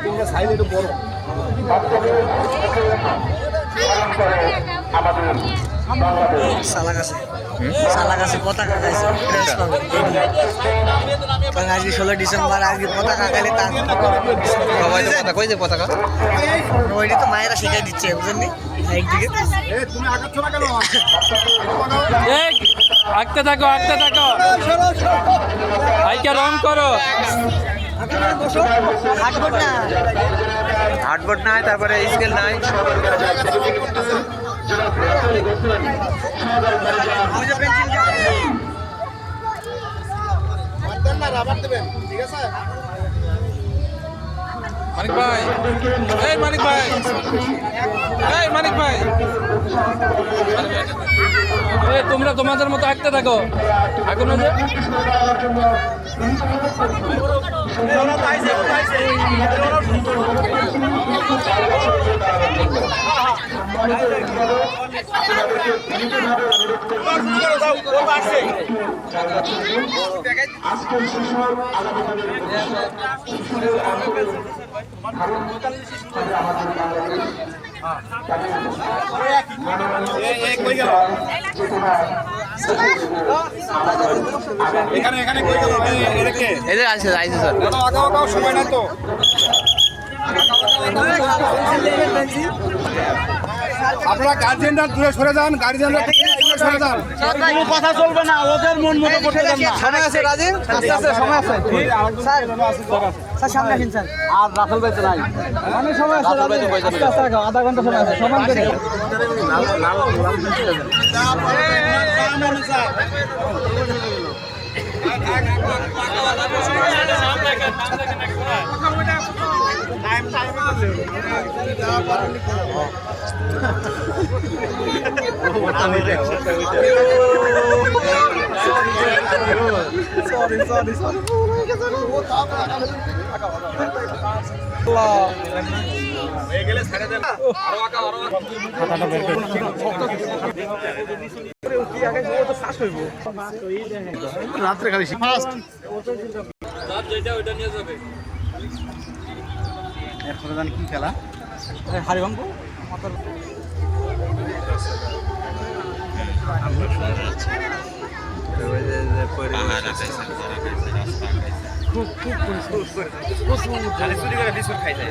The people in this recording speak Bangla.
তিনটা সাইজ একটু বড় সালাগাছে পতাকা গাইছে আজকে 16 ডিসেম্বর আজকে পতাকা গাইলে তার সবাই তো কথা কই যে পতাকা ওইটা তো মায়েরা শিখাই দিচ্ছে বুঝেননি একদিকে তুমি আগাচ্ছ না কেন আঁকতে থাকো ভাইকে রং করো হার্ডবোর্ড নাই তারপরে স্কেল নাই মানিক ভাই তোমরা তোমাদের মতো আঁকতে থাকো এখনো যে এখানে কই গেল এদের আছে স্যার আঁকাও সময় নাই তো আপনারা গার্জিয়ানরা দূরে সরে যান গার্জিয়ানরা সরে যান কোনো কথা চলবে না ওদের মন মতো করতে দেন না সময় আছে রাজীব আস্তে সময় আছে স্যার সামনে আসেন স্যার আর রাখাল ভাই তো নাই অনেক সময় আছে আস্তে আধা ঘন্টা সময় আছে সমান করে রাত্রে খালি ফাস্ট এখন জানি কি খেলা হারিবাঙ্গ খাই যায়